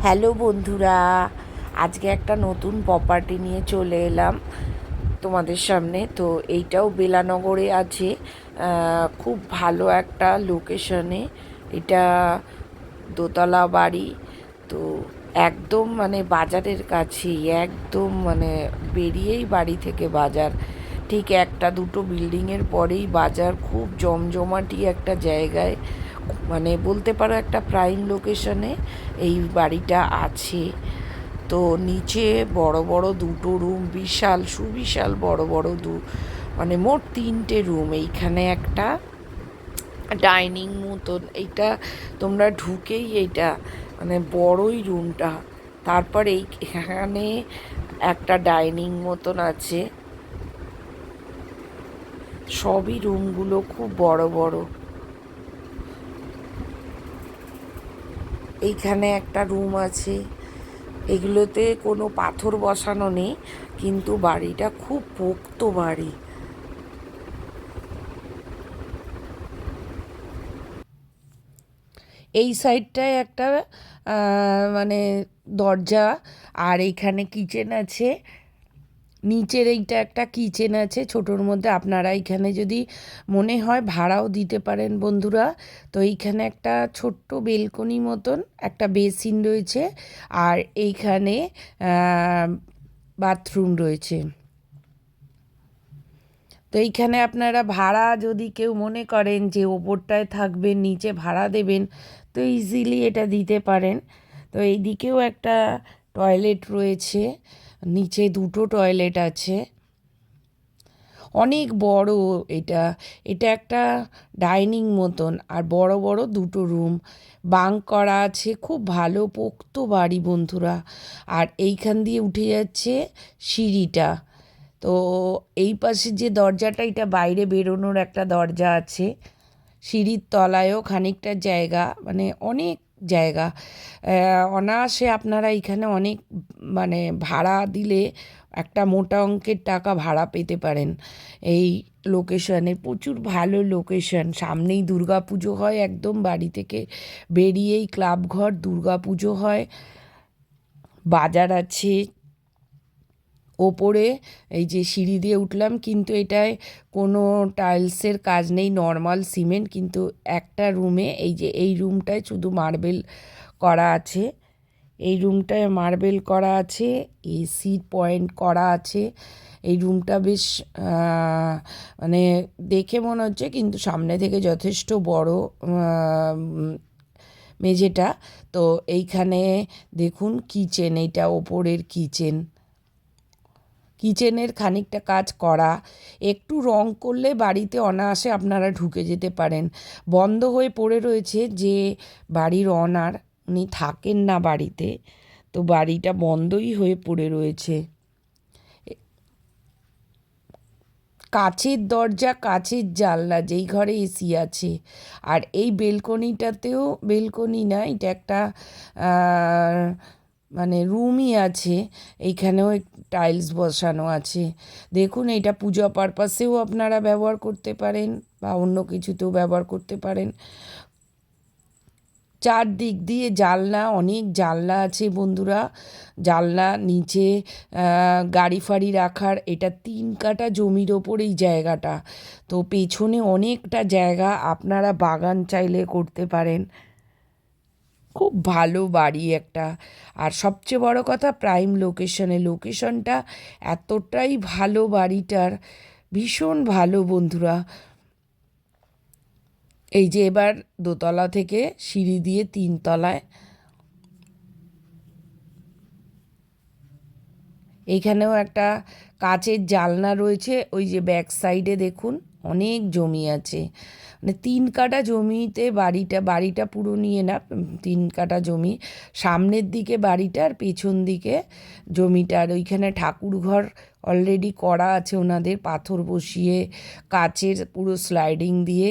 Hello বন্ধুরা, আজকে একটা নতুন প্রপার্টি নিয়ে চলে এলাম তোমাদের সামনে। তো এইটাও বেলানগরে আছে, খুব ভালো একটা লোকেশনে। এটা দোতলা বাড়ি। তো একদম মানে বাজারের কাছেই, একদম মানে বেরিয়েই বাড়ি থেকে বাজার, ঠিক একটা দুটো বিল্ডিংয়ের পরেই বাজার। খুব জমজমাটি একটা জায়গায়, মানে বলতে পারো একটা প্রাইম লোকেশনে এই বাড়িটা আছে। তো নিচে বড় বড় দুটো রুম, বিশাল সুবিশাল বড় বড় মানে মোট তিনটে রুম। এইখানে একটা ডাইনিং মতন, এইটা তোমরা ঢুকেই এইটা মানে বড়ই রুমটা। তারপর এইখানে একটা ডাইনিং মতন আছে। সবই রুমগুলো খুব বড় বড়। এইখানে একটা রুম আছে। এগুলোতে কোনো পাথর বসানো নেই, কিন্তু বাড়িটা খুব পোক্ত বাড়ি। এই সাইডটায় একটা মানে দরজা, আর এইখানে কিচেন আছে। নিচের এইটা একটা কিচেন আছে ছোটোর মধ্যে। আপনারা এইখানে যদি মনে হয় ভাড়াও দিতে পারেন বন্ধুরা। তো এইখানে একটা ছোট্ট বেলকনি মতন একটা বেসিন রয়েছে, আর এইখানে বাথরুম রয়েছে। তো এইখানে আপনারা ভাড়া যদি কেউ মনে করেন যে ওপরটায় থাকবেন নিচে ভাড়া দেবেন, তো ইজিলি এটা দিতে পারেন। তো এইদিকেও একটা টয়লেট রয়েছে, নিচে দুটো টয়লেট আছে। অনেক বড় এটা। এটা একটা ডাইনিং মতন, আর বড় বড় দুটো রুম, বাঙ্ক করা আছে। খুব ভালো পোক্ত বাড়ি বন্ধুরা। আর এইখান দিয়ে উঠে যাচ্ছে সিঁড়িটা। তো এই পাশে যে দরজাটা, এটা বাইরে বেরোনোর একটা দরজা আছে। সিঁড়ির তলায়ও খানিকটা জায়গা, মানে অনেক জায়গা। অনায়াসে আপনারা এখানে অনেক মানে ভাড়া দিলে একটা মোটা অঙ্কের টাকা ভাড়া পেতে পারেন। এই লোকেশনে প্রচুর ভালো লোকেশন। সামনেই দুর্গা পুজো হয়, একদম বাড়ি থেকে বেরিয়েই ক্লাবঘর, দুর্গা পুজো হয়, বাজার আছে। ওপরে এই যে সিঁড়ি দিয়ে উঠলাম, কিন্তু এটায় কোনো টাইলসের কাজ নেই, নর্মাল সিমেন্ট। কিন্তু একটা রুমে, এই যে এই রুমটায় শুধু মার্বেল করা আছে। এই রুমটায় মার্বেল করা আছে, এসি পয়েন্ট করা আছে। এই রুমটা বেশ মানে দেখে মনে হচ্ছে, কিন্তু সামনে থেকে যথেষ্ট বড় মেঝেটা। তো এইখানে দেখুন কিচেন, এইটা ওপরের কিচেন। কিচেনের খানিকটা কাজ করা, একটু রং করলে বাড়িতে অনায়াসে আপনারা ঢুকে যেতে পারেন। বন্ধ হয়ে পড়ে রয়েছে, যে বাড়ির অনার উনি থাকেন না বাড়িতে, তো বাড়িটা বন্ধই হয়ে পড়ে রয়েছে। কাচের দরজা, কাচের জানলা, যেই ঘরে এসি আছে। আর এই বেলকনিটাতেও, বেলকনি না, এটা একটা মানে রুমই আছে। এইখানেও টাইলস বসানো আছে। দেখুন, এটা পূজা পারপাসেও আপনারা ব্যবহার করতে পারেন, বা অন্য কিছুতেও ব্যবহার করতে পারেন। চারদিক দিয়ে জানলা, অনেক জানলা আছে বন্ধুরা। জানলা নিচে গাড়ি ফাড়ি রাখার, এটা 3 কাঠা জমির ওপর এই জায়গাটা। তো পেছনে অনেকটা জায়গা, আপনারা বাগান চাইলে করতে পারেন। খুব ভালো বাড়ি একটা। আর সবচেয়ে বড় কথা, প্রাইম লোকেশনে। লোকেশনটা এতটাই ভালো বাড়িটার, ভীষণ ভালো বন্ধুরা। এই যে এবার দোতলা থেকে সিঁড়ি দিয়ে 3 তলায়। এইখানেও একটা কাচের জানলা রয়েছে। ওই যে ব্যাক সাইডে দেখুন, অনেক জমি আছে। মানে 3 কাঠা জমিতে বাড়িটা পুরো নিয়ে না, 3 কাঠা জমি। সামনের দিকে বাড়িটা, আর পেছন দিকে জমিটার। ওইখানে ঠাকুর ঘর অলরেডি করা আছে ওনাদের, পাথর বসিয়ে, কাচের পুরো স্লাইডিং দিয়ে।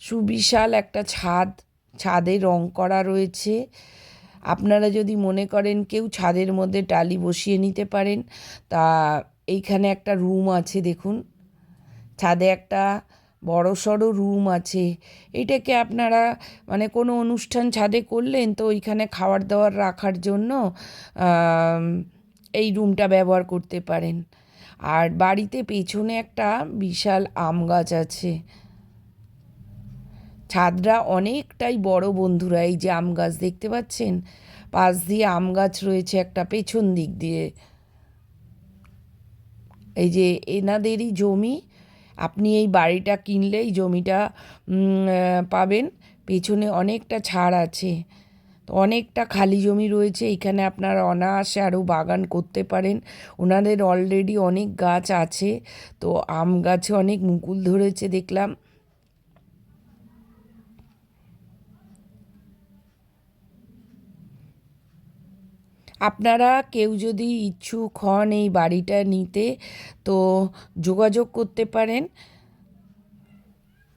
সুবিশাল একটা ছাদ, ছাদে রং করা রয়েছে। আপনারা যদি মনে করেন কেউ, ছাদের মধ্যে টালি বসিয়ে নিতে পারেন। তা এইখানে একটা রুম আছে দেখুন, ছাদে একটা বড়সড় রুম আছে। এটাকে আপনারা মানে কোনো অনুষ্ঠান ছাদে করলেন তো ওইখানে খাবার দাবার রাখার জন্য আম, এই রুমটা ব্যবহার করতে পারেন। আর বাড়িতে পেছনে একটা বিশাল আম গাছ আছে। ছাদটা অনেকটাই বড় বন্ধুরা, এই যে আম গাছ দেখতে পাচ্ছেন, পাশ দিয়ে আম গাছ রয়েছে একটা পেছন দিক দিয়ে। এই যে এনাদেরই জমি, আপনি এই বাড়িটা কিনলে এই জমিটা পাবেন। পেছনে অনেকটা ছাড় আছে, তো অনেকটা খালি জমি রয়েছে, এখানে আপনারা অনায়াসে আরও বাগান করতে পারেন। ওনাদের অলরেডি অনেক গাছ আছে, তো আম গাছে অনেক মুকুল ধরেছে দেখলাম। আপনারা কেউ যদি ইচ্ছুক হন এই বাড়িটা নিতে তো যোগাযোগ করতে পারেন।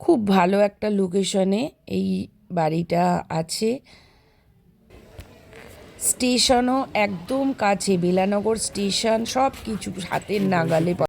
খুব ভালো একটা লোকেশনে এই বাড়িটা আছে, স্টেশনও একদম কাছে, বেলানগর স্টেশন, সব কিছু হাতের নাগালে।